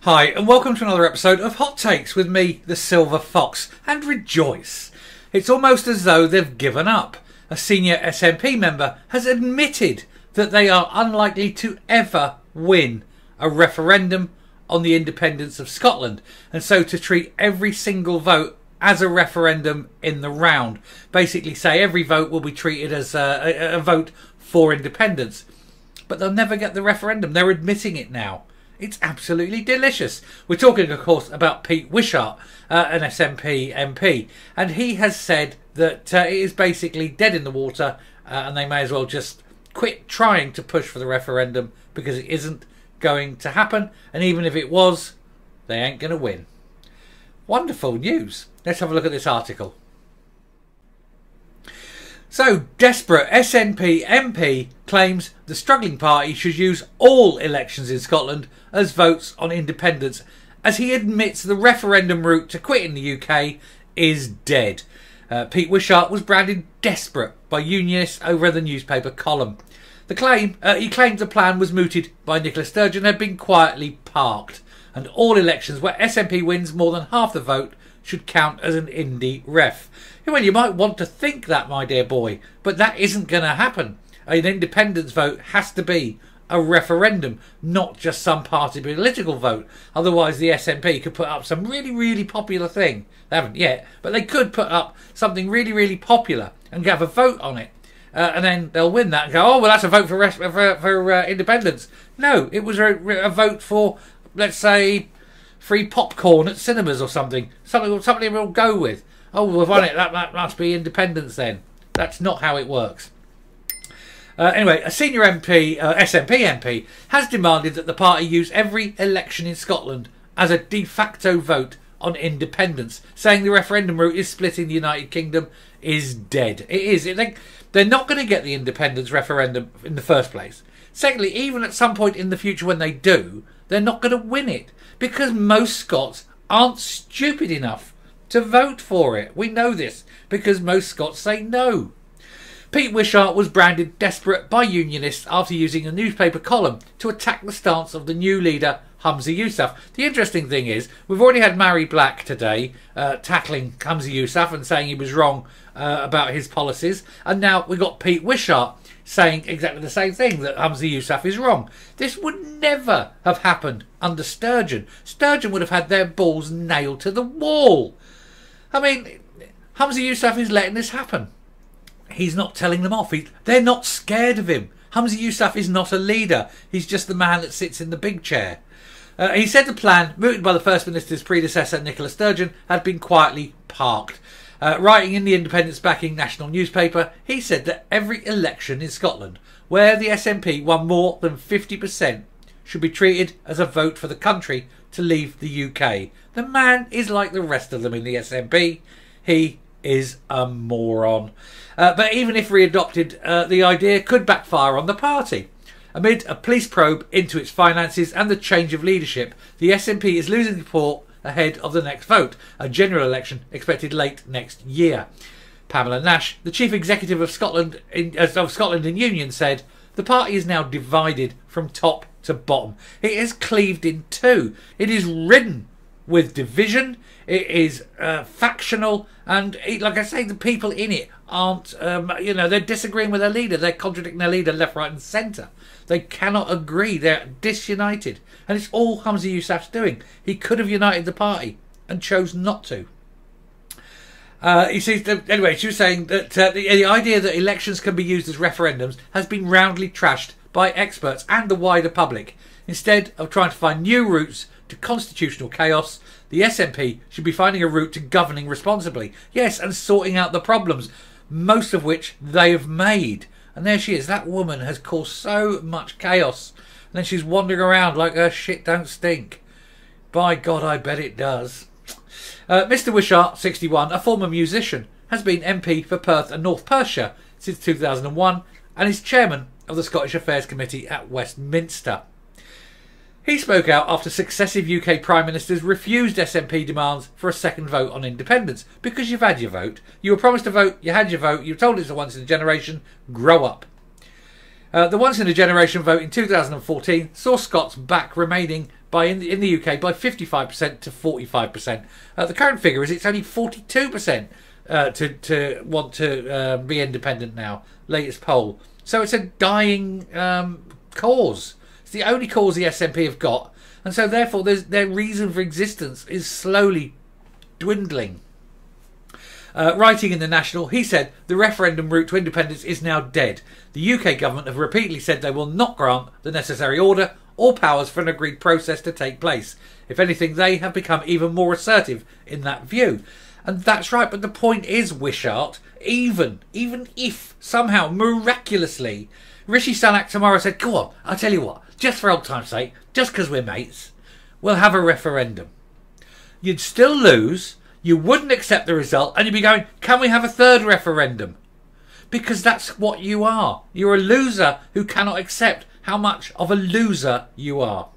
Hi, and welcome to another episode of Hot Takes with me, the Silver Fox, and rejoice. It's almost as though they've given up. A senior SNP member has admitted that they are unlikely to ever win a referendum on the independence of Scotland, and so to treat every single vote as a referendum in the round. Basically say every vote will be treated as a vote for independence. But they'll never get the referendum. They're admitting it now. It's absolutely delicious. We're talking, of course, about Pete Wishart, an SNP MP. And he has said that it is basically dead in the water and they may as well just quit trying to push for the referendum because it isn't going to happen. And even if it was, they ain't going to win. Wonderful news. Let's have a look at this article. So, desperate SNP MP claims the struggling party should use all elections in Scotland as votes on independence, as he admits the referendum route to quit in the UK is dead. Pete Wishart was branded desperate by unionists over the newspaper column. He claimed the plan was mooted by Nicola Sturgeon had been quietly parked, and all elections where SNP wins more than half the vote should count as an indie ref. Well, you might want to think that, my dear boy, but that isn't going to happen. An independence vote has to be a referendum, not just some party political vote. Otherwise, the SNP could put up some really popular thing. They haven't yet, but they could put up something really popular and have a vote on it. And then they'll win that and go, oh, well, that's a vote for independence. No, it was a vote for, let's say, free popcorn at cinemas or something. Something we'll go with. Oh, we've won it. That must be independence then. That's not how it works. Anyway, a senior MP, SNP MP, has demanded that the party use every election in Scotland as a de facto vote on independence, saying the referendum route is splitting the United Kingdom is dead. It is. They're not going to get the independence referendum in the first place. Secondly, even at some point in the future when they do, they're not going to win it because most Scots aren't stupid enough to vote for it. We know this because most Scots say no. Pete Wishart was branded desperate by unionists after using a newspaper column to attack the stance of the new leader, Humza Yousaf. The interesting thing is, we've already had Mary Black today tackling Humza Yousaf and saying he was wrong about his policies, and now we've got Pete Wishart saying exactly the same thing, that Humza Yousaf is wrong. This would never have happened under Sturgeon. Sturgeon would have had their balls nailed to the wall. I mean, Humza Yousaf is letting this happen. He's not telling them off. They're not scared of him. Humza Yousaf is not a leader. He's just the man that sits in the big chair. He said the plan, mooted by the First Minister's predecessor, Nicola Sturgeon, had been quietly parked. Writing in the independence-backing national newspaper, he said that every election in Scotland where the SNP won more than 50% should be treated as a vote for the country to leave the UK. The man is like the rest of them in the SNP. He is a moron. But even if readopted, the idea could backfire on the party. Amid a police probe into its finances and the change of leadership, the SNP is losing support ahead of the next vote, a general election expected late next year. Pamela Nash, the chief executive of Scotland in Union, said, "The party is now divided from top to bottom. It is cleaved in two. It is ridden with division. It is factional, and like I say, the people in it aren't, they're disagreeing with their leader. They're contradicting their leader left, right and centre. They cannot agree. They're disunited. And it's all Humza Yousaf's doing. He could have united the party and chose not to." Anyway, she was saying that the idea that elections can be used as referendums has been roundly trashed by experts and the wider public. Instead of trying to find new routes to constitutional chaos, the SNP should be finding a route to governing responsibly. Yes, and sorting out the problems, most of which they have made. And there she is. That woman has caused so much chaos. And then she's wandering around like her shit don't stink. By God, I bet it does. Mr Wishart, 61, a former musician, has been MP for Perth and North Perthshire since 2001 and is chairman of the Scottish Affairs Committee at Westminster. He spoke out after successive UK Prime Ministers refused SNP demands for a second vote on independence. Because you've had your vote. You were promised a vote, you had your vote, you were told it's a once in a generation, grow up. The once in a generation vote in 2014 saw Scots back remaining in the UK by 55% to 45%. The current figure is it's only 42% to want to be independent now. Latest poll. So it's a dying cause. It's the only cause the SNP have got, and so therefore their reason for existence is slowly dwindling. Writing in the National, he said the referendum route to independence is now dead. The UK government have repeatedly said they will not grant the necessary order or powers for an agreed process to take place. If anything, they have become even more assertive in that view. And that's right, but the point is, Wishart, even if somehow, miraculously, Rishi Sunak tomorrow said, go on, I'll tell you what, just for old time's sake, just because we're mates, we'll have a referendum. You'd still lose. You wouldn't accept the result, and you'd be going, can we have a third referendum? Because that's what you are. You're a loser who cannot accept how much of a loser you are.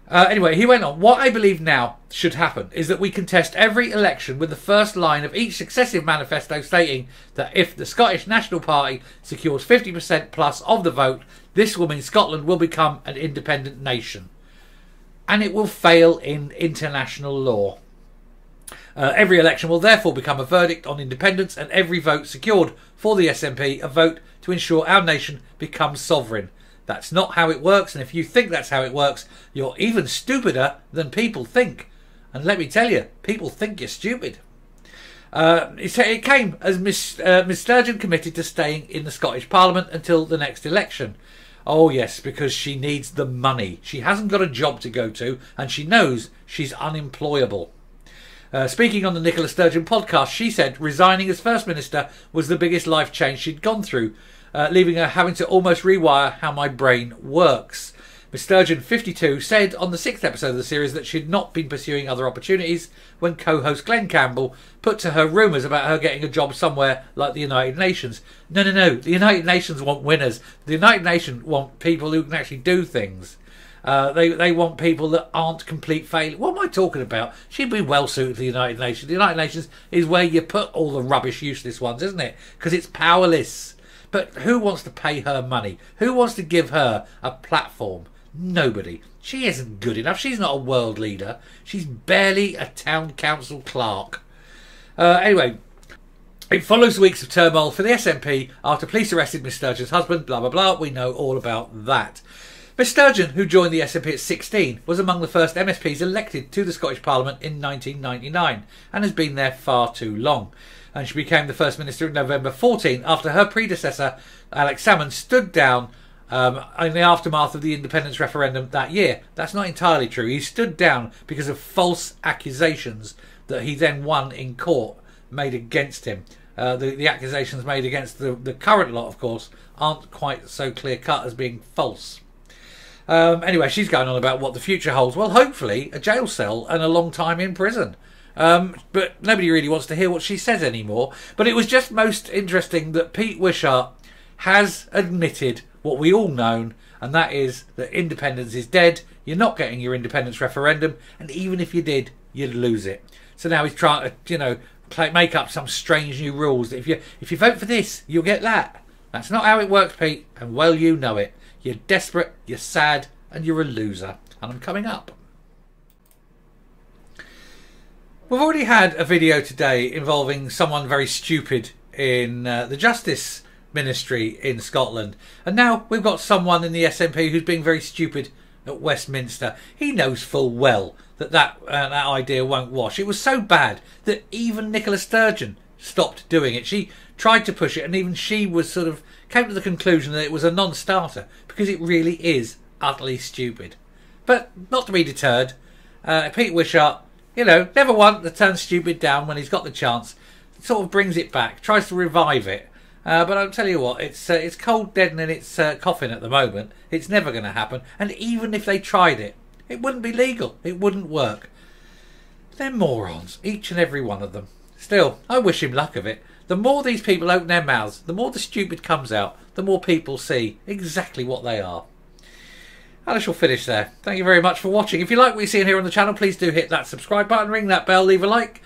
Anyway, he went on, what I believe now should happen is that we contest every election with the first line of each successive manifesto stating that if the Scottish National Party secures 50% plus of the vote, this will mean Scotland will become an independent nation. And it will fail in international law. Every election will therefore become a verdict on independence, and every vote secured for the SNP a vote to ensure our nation becomes sovereign. That's not how it works, and if you think that's how it works, you're even stupider than people think. And let me tell you, people think you're stupid. It came as Miss Sturgeon committed to staying in the Scottish Parliament until the next election. Oh yes, because she needs the money. She hasn't got a job to go to, and she knows she's unemployable. Speaking on the Nicola Sturgeon podcast, she said resigning as First Minister was the biggest life change she'd gone through, leaving her having to almost rewire how my brain works. Miss Sturgeon, 52, said on the 6th episode of the series that she'd not been pursuing other opportunities when co-host Glenn Campbell put to her rumours about her getting a job somewhere like the United Nations. No. The United Nations want winners. The United Nations want people who can actually do things. They want people that aren't complete failures. What am I talking about? She'd be well suited to the United Nations. The United Nations is where you put all the rubbish, useless ones, isn't it? Because it's powerless. But who wants to pay her money? Who wants to give her a platform? Nobody. She isn't good enough. She's not a world leader. She's barely a town council clerk. Anyway, it follows weeks of turmoil for the SNP after police arrested Miss Sturgeon's husband, blah, blah, blah. We know all about that. Miss Sturgeon, who joined the SNP at 16, was among the first MSPs elected to the Scottish Parliament in 1999 and has been there far too long. And she became the First Minister in November 14 after her predecessor, Alex Salmond, stood down in the aftermath of the independence referendum that year. That's not entirely true. He stood down because of false accusations that he then won in court made against him. The accusations made against the current lot, of course, aren't quite so clear-cut as being false. Anyway, she's going on about what the future holds. Well, hopefully a jail cell and a long time in prison. But nobody really wants to hear what she says anymore. But it was just most interesting that Pete Wishart has admitted what we all known, and that is that independence is dead. You're not getting your independence referendum, and even if you did, you'd lose it. So now he's trying to, make up some strange new rules. If you vote for this, you'll get that. That's not how it works, Pete, and well you know it. You're desperate, you're sad, and you're a loser. And I'm coming up. We've already had a video today involving someone very stupid in the Justice Ministry in Scotland. And now we've got someone in the SNP who's being very stupid at Westminster. He knows full well that idea won't wash. It was so bad that even Nicola Sturgeon stopped doing it. She tried to push it, and even she was came to the conclusion that it was a non-starter because it really is utterly stupid. But not to be deterred, Pete Wishart, never one to turn stupid down when he's got the chance. Sort of brings it back, tries to revive it. But I'll tell you what, it's cold dead in its coffin at the moment. It's never going to happen. And even if they tried it, it wouldn't be legal. It wouldn't work. They're morons, each and every one of them. Still, I wish him luck of it. The more these people open their mouths, the more the stupid comes out, the more people see exactly what they are. And I shall finish there. Thank you very much for watching. If you like what you see here on the channel, please do hit that subscribe button, ring that bell, leave a like,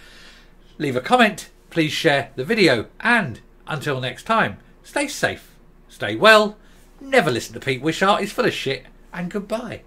leave a comment, please share the video, and until next time, stay safe, stay well, never listen to Pete Wishart, he's full of shit, and goodbye.